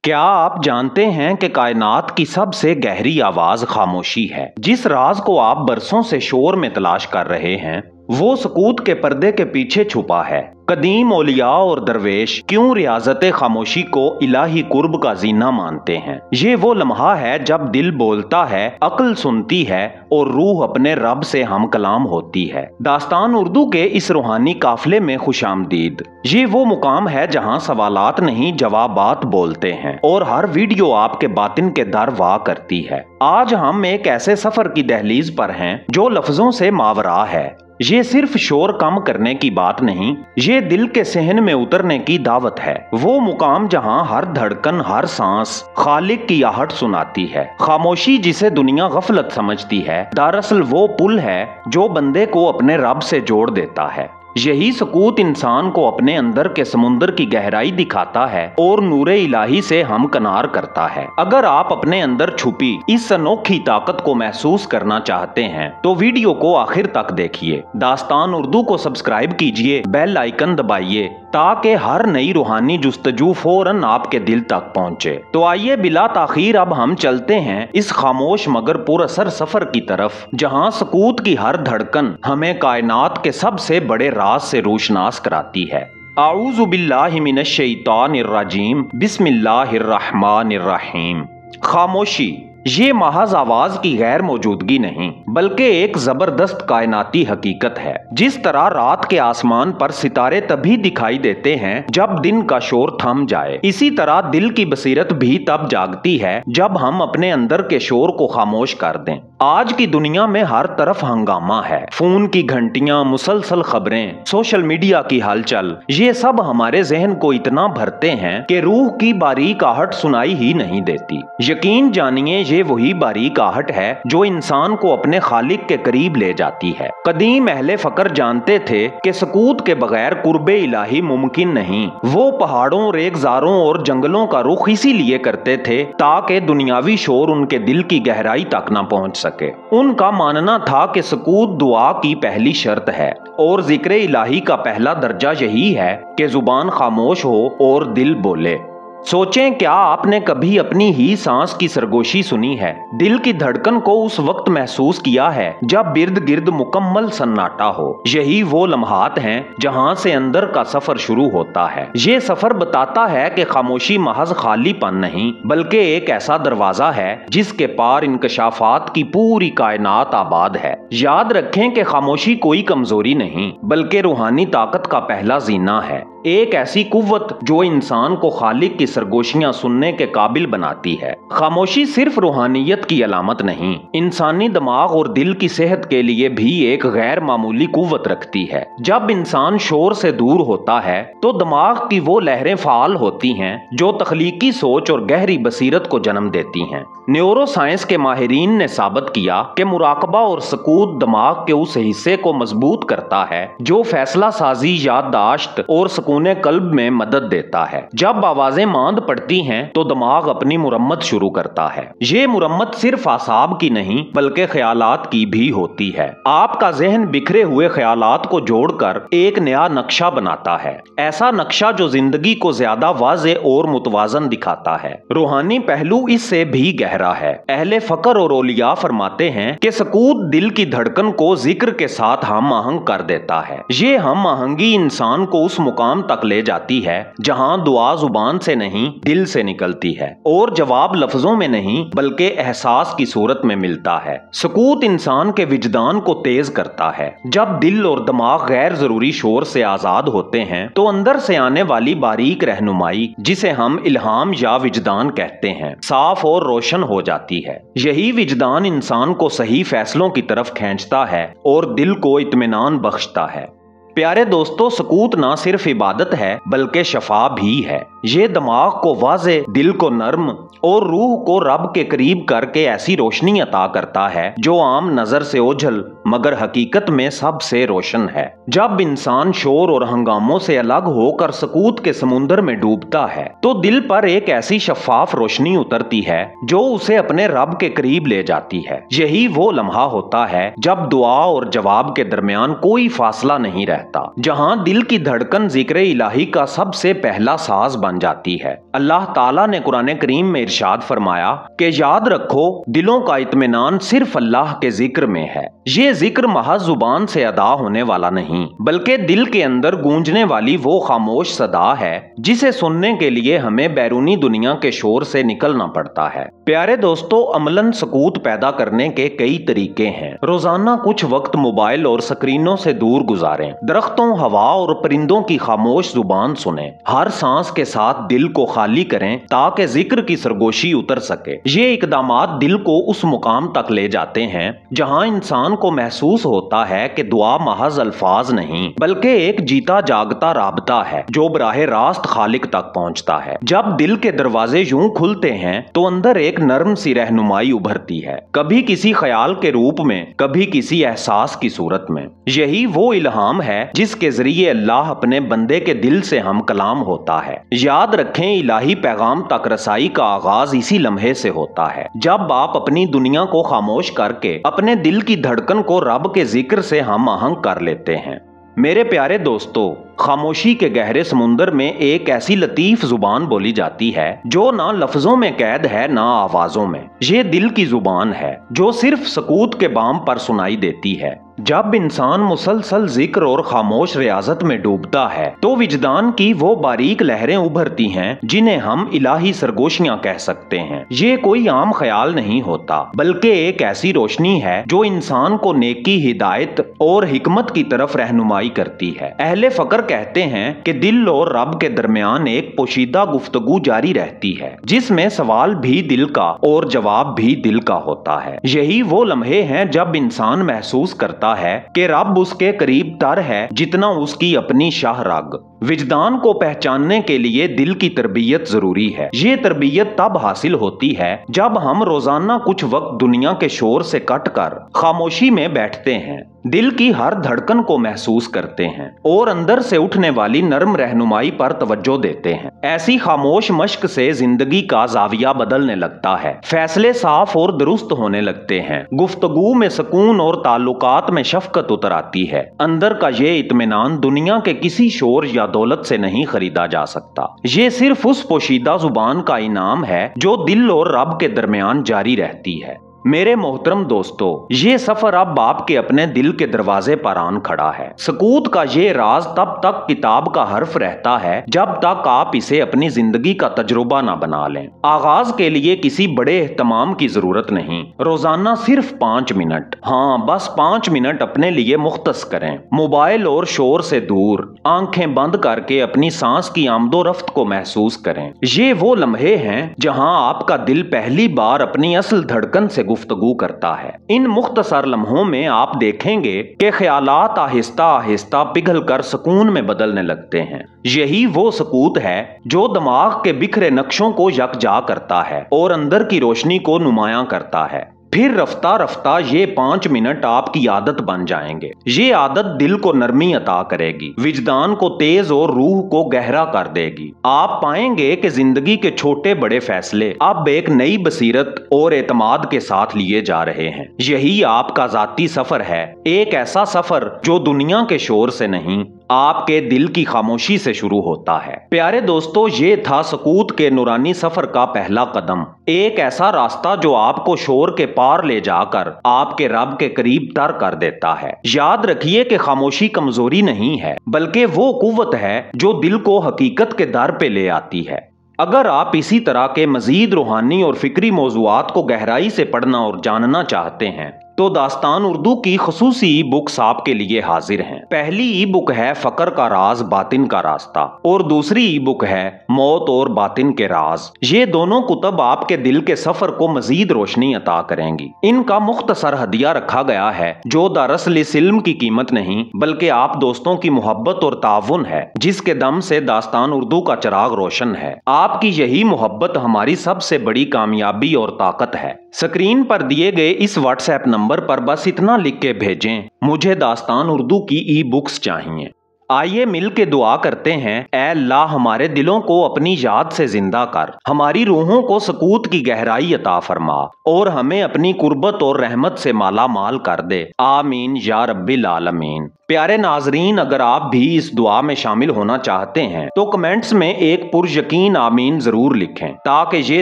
क्या आप जानते हैं कि कायनात की सबसे गहरी आवाज खामोशी है। जिस राज को आप बरसों से शोर में तलाश कर रहे हैं वो सकूत के पर्दे के पीछे छुपा है। कदीम औलिया और दरवेश क्यों रियाजत खामोशी को इलाही कुर्ब का जीना मानते हैं। ये वो लम्हा है जब दिल बोलता है, अक्ल सुनती है और रूह अपने रब से हम कलाम होती है। दास्तान उर्दू के इस रूहानी काफिले में खुशामदीद। ये वो मुकाम है जहाँ सवालात नहीं जवाबात बोलते हैं और हर वीडियो आपके बातिन के दर वाह करती है। आज हम एक ऐसे सफर की दहलीज पर हैं जो लफ्जों से मावरा है। ये सिर्फ शोर कम करने की बात नहीं, ये दिल के सहन में उतरने की दावत है। वो मुकाम जहाँ हर धड़कन हर सांस खालिक की आहट सुनाती है। खामोशी जिसे दुनिया गफलत समझती है, दरअसल वो पुल है जो बंदे को अपने रब से जोड़ देता है। यही सकूत इंसान को अपने अंदर के समुंदर की गहराई दिखाता है और नूरे इलाही से हम कनार करता है। अगर आप अपने अंदर छुपी इस अनोखी ताकत को महसूस करना चाहते हैं तो वीडियो को आखिर तक देखिए। दास्तान उर्दू को सब्सक्राइब कीजिए, बेल आइकन दबाइए ताकि हर नई रूहानी जुस्तजू फौरन आपके दिल तक पहुंचे। तो आइए बिला ताखीर अब हम चलते हैं इस खामोश मगर पुरअसर सफर की तरफ, जहां सकूत की हर धड़कन हमें कायनात के सबसे बड़े राज से रोशनास कराती है। आऊज़ु बिल्लाहि मिनश शैतानिर रजीम, बिस्मिल्लाहिर रहमानिर रहीम। खामोशी ये महज आवाज की गैर मौजूदगी नहीं बल्कि एक जबरदस्त कायनाती हकीकत है। जिस तरह रात के आसमान पर सितारे तभी दिखाई देते हैं जब दिन का शोर थम जाए, इसी तरह दिल की बसीरत भी तब जागती है जब हम अपने अंदर के शोर को खामोश कर दें। आज की दुनिया में हर तरफ हंगामा है, फोन की घंटियां, मुसलसल खबरें, सोशल मीडिया की हलचल, ये सब हमारे जहन को इतना भरते हैं कि रूह की बारीक आहट सुनाई ही नहीं देती। यकीन जानिए ये वही बारीक आहट है जो इंसान को अपने खालिक के करीब ले जाती है। कदीम अहले फकर जानते थे कि सकूत के बगैर कुर्बे इलाही मुमकिन नहीं। वो पहाड़ों, रेगजारों और जंगलों का रुख इसीलिए करते थे ताकि दुनियावी शोर उनके दिल की गहराई तक न पहुंच सके। उनका मानना था कि सकूत दुआ की पहली शर्त है और जिक्र इलाही का पहला दर्जा यही है कि जुबान खामोश हो और दिल बोले। सोचें, क्या आपने कभी अपनी ही सांस की सरगोशी सुनी है, दिल की धड़कन को उस वक्त महसूस किया है जब इर्द गिर्द मुकम्मल सन्नाटा हो। यही वो लम्हात हैं जहां से अंदर का सफर शुरू होता है। ये सफर बताता है कि खामोशी महज खालीपन नहीं बल्कि एक ऐसा दरवाजा है जिसके पार इंकशाफात की पूरी कायनात आबाद है। याद रखें कि खामोशी कोई कमजोरी नहीं बल्कि रूहानी ताकत का पहला जीना है, एक ऐसी कुव्वत जो इंसान को खालिक की सरगोशियां सुनने के काबिल बनाती है। खामोशी सिर्फ रूहानियत की अलामत नहीं, इंसानी दिमाग और दिल की सेहत के लिए भी एक गैर मामूली कुव्वत रखती है। जब इंसान शोर से दूर होता है तो दिमाग की वो लहरें फाल होती हैं जो तख्लीकी सोच और गहरी बसीरत को जन्म देती हैं। न्यूरो साइंस के माहिरीन ने साबित किया कि मुराकबा और सकूत दिमाग के उस हिस्से को मजबूत करता है जो फैसला साजी, याददाश्त और सुकूने कल्ब में मदद देता है। जब आवाजें मांद पड़ती हैं तो दिमाग अपनी मुरम्मत शुरू करता है। ये मुरम्मत सिर्फ आसाब की नहीं बल्कि ख्यालात की भी होती है। आपका जहन बिखरे हुए ख्यालात को जोड़कर एक नया नक्शा बनाता है, ऐसा नक्शा जो जिंदगी को ज्यादा वाज़े और मुतवाजन दिखाता है। रूहानी पहलू इससे भी गहरा है। अहले फकर और औलिया फरमाते हैं कि सकूत दिल की धड़कन को जिक्र के साथ हम आहंग कर देता है। ये हम आहंगी इंसान को उस मुकाम तक ले जाती है जहां दुआ जुबान से नहीं दिल से निकलती है और जवाब लफ्जों में नहीं बल्कि एहसास की सूरत में मिलता है। सकूत इंसान के विजदान को तेज करता है। जब दिल और दिमाग गैर जरूरी शोर से आजाद होते हैं तो अंदर से आने वाली बारीक रहनुमाई, जिसे हम इल्हाम या विजदान कहते हैं, साफ और रोशन हो जाती है। यही विजदान इंसान को सही फैसलों की तरफ खींचता है और दिल को इत्मीनान बख्शता है। प्यारे दोस्तों, सकूत ना सिर्फ इबादत है बल्कि शफा भी है। ये दिमाग को वाज़े, दिल को नर्म और रूह को रब के करीब करके ऐसी रोशनी अता करता है जो आम नजर से ओझल मगर हकीकत में सबसे रोशन है। जब इंसान शोर और हंगामों से अलग होकर सकूत के समुंदर में डूबता है तो दिल पर एक ऐसी शफाफ रोशनी उतरती है जो उसे अपने रब के करीब ले जाती है। यही वो लम्हा होता है जब दुआ और जवाब के दरमियान कोई फासला नहीं रहता, जहां दिल की धड़कन जिक्र इलाही का सबसे पहला साज बन जाती है। अल्लाह ताला ने कुरान करीम में इरशाद फरमाया कि याद रखो, दिलों का इत्मीनान सिर्फ अल्लाह के जिक्र में है। ये जिक्र महज जुबान से अदा होने वाला नहीं, बल्कि दिल के अंदर गूंजने वाली वो खामोश सदा है जिसे सुनने के लिए हमें बैरूनी दुनिया के शोर से निकलना पड़ता है। प्यारे दोस्तों, अमलन सकूत पैदा करने के कई तरीके हैं। रोजाना कुछ वक्त मोबाइल और स्क्रीनों से दूर गुजारें, दरख्तों, हवा और परिंदों की खामोश जुबान सुने। हर सांस के साथ दिल को खाली करें ताकि जिक्र की सरगोशी उतर सके। ये इकदामात दिल को उस मुकाम तक ले जाते हैं जहां इंसान को महसूस होता है कि दुआ महज अल्फाज नहीं बल्कि एक जीता जागता राबता है जो बराह रास्त खालिक तक पहुंचता है। जब दिल के दरवाजे यूं खुलते हैं तो अंदर एक नर्म सी रहनुमाई उभरती है, कभी किसी ख्याल के रूप में, कभी किसी एहसास की सूरत में। यही वो इल्हाम है जिसके जरिए अल्लाह अपने बंदे के दिल से हम कलाम होता है। याद रखें, इलाही पैगाम तक रसाई का आगाज इसी लम्हे से होता है जब आप अपनी दुनिया को खामोश करके अपने दिल की धड़कन को रब के जिक्र से हम आहंग कर लेते हैं। मेरे प्यारे दोस्तों, खामोशी के गहरे समुंदर में एक ऐसी लतीफ जुबान बोली जाती है जो ना लफ्जों में कैद है ना आवाजों में। ये दिल की जुबान है जो सिर्फ सकूत के बाम पर सुनाई देती है। जब इंसान मुसलसल जिक्र और खामोश रियाजत में डूबता है तो विजदान की वो बारीक लहरें उभरती हैं जिन्हें हम इलाही सरगोशियां कह सकते हैं। ये कोई आम ख्याल नहीं होता बल्कि एक ऐसी रोशनी है जो इंसान को नेकी, हिदायत और हिकमत की तरफ रहनुमाई करती है। अहले फकर कहते हैं कि दिल और रब के दरमियान एक पोशीदा गुफ्तगू जारी रहती है जिसमें सवाल भी दिल का और जवाब भी दिल का होता है। यही वो लम्हे हैं जब इंसान महसूस करता है कि रब उसके करीब तर है जितना उसकी अपनी शाहराग। विजदान को पहचानने के लिए दिल की तरबियत जरूरी है। ये तरबियत तब हासिल होती है जब हम रोजाना कुछ वक्त दुनिया के शोर से कटकर खामोशी में बैठते हैं, दिल की हर धड़कन को महसूस करते हैं और अंदर से उठने वाली नर्म रहनुमाई पर तवज्जो देते हैं। ऐसी खामोश मश्क से जिंदगी का जाविया बदलने लगता है, फैसले साफ और दुरुस्त होने लगते हैं, गुफ्तगू में सुकून और ताल्लुकात में शफकत उतर आती है। अंदर का ये इत्मीनान दुनिया के किसी शोर या दौलत से नहीं खरीदा जा सकता। ये सिर्फ उस पोशीदा जुबान का इनाम है जो दिल और रब के दरमियान जारी रहती है। मेरे मोहतरम दोस्तों, ये सफर अब आपके अपने दिल के दरवाजे पर आन खड़ा है। सकूत का ये राज तब तक किताब का हर्फ रहता है जब तक आप इसे अपनी जिंदगी का तजुर्बा ना बना लें। आगाज के लिए किसी बड़े एहतमाम की जरूरत नहीं, रोजाना सिर्फ 5 मिनट, हाँ बस 5 मिनट अपने लिए मुख्तस करें। मोबाइल और शोर से दूर आंखें बंद करके अपनी सांस की आमदो रफ्त को महसूस करें। ये वो लम्हे हैं जहां आपका दिल पहली बार अपनी असल धड़कन से गुफ्तगू करता है। इन मुख्तसर लम्हों में आप देखेंगे कि ख्यालात आहिस्ता आहिस्ता पिघल कर सुकून में बदलने लगते हैं। यही वो सकूत है जो दिमाग के बिखरे नक्शों को यकजा करता है और अंदर की रोशनी को नुमायां करता है। फिर रफ्ता रफ्ता ये 5 मिनट आपकी आदत बन जाएंगे। ये आदत दिल को नरमी अता करेगी, विजदान को तेज और रूह को गहरा कर देगी। आप पाएंगे कि जिंदगी के छोटे बड़े फैसले अब एक नई बसीरत और एतमाद के साथ लिए जा रहे हैं। यही आपका जाती सफर है, एक ऐसा सफर जो दुनिया के शोर से नहीं आपके दिल की खामोशी से शुरू होता है। प्यारे दोस्तों, ये था सकूत के नूरानी सफर का पहला कदम, एक ऐसा रास्ता जो आपको शोर के पार ले जाकर आपके रब के करीब तर कर देता है। याद रखिए कि खामोशी कमजोरी नहीं है बल्कि वो कुव्वत है जो दिल को हकीकत के दर पे ले आती है। अगर आप इसी तरह के मजीद रूहानी और फिक्री मौज़ूआत को गहराई से पढ़ना और जानना चाहते हैं तो दास्तान उर्दू की खसूसी ई बुक्स आपके लिए हाजिर हैं। पहली ई बुक है फकर का राज बातिन का रास्ता और दूसरी ई बुक है मौत और बातिन के राज। ये दोनों कुतब आपके दिल के सफर को मजीद रोशनी अता करेंगी। इनका मुख्तसर हदिया रखा गया है जो दरअसल इस इल्म की कीमत नहीं बल्कि आप दोस्तों की मोहब्बत और ताउन है जिसके दम से दास्तान उर्दू का चिराग रोशन है। आपकी यही मोहब्बत हमारी सबसे बड़ी कामयाबी और ताकत है। स्क्रीन पर दिए गए इस व्हाट्सएप नंबर पर बस इतना लिख के भेजें, मुझे दास्तान उर्दू की ई बुक्स चाहिए। आइए मिल के दुआ करते हैं, ऐ अल्लाह हमारे दिलों को अपनी याद से जिंदा कर, हमारी रूहों को सकूत की गहराई अता फरमा और हमें अपनी कुर्बत और रहमत से माला माल कर दे। आमीन या रब्बिल आलमीन। प्यारे नाजरीन, अगर आप भी इस दुआ में शामिल होना चाहते हैं तो कमेंट्स में एक पुरयकीन आमीन जरूर लिखें, ताकि ये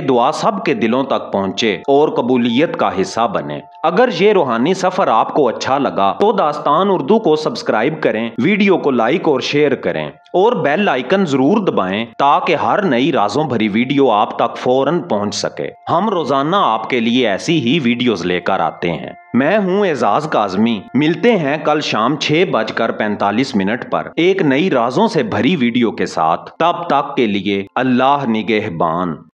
दुआ सबके दिलों तक पहुंचे और कबूलियत का हिस्सा बने। अगर ये रूहानी सफर आपको अच्छा लगा तो दास्तान उर्दू को सब्सक्राइब करें, वीडियो को लाइक और शेयर करें और बेल आइकन जरूर दबाएं, ताकि हर नई राजों भरी वीडियो आप तक फौरन पहुंच सके। हम रोजाना आपके लिए ऐसी ही वीडियोस लेकर आते हैं। मैं हूं एजाज काजमी। मिलते हैं कल शाम 6:45 पर एक नई राजों से भरी वीडियो के साथ। तब तक के लिए अल्लाह निगहबान।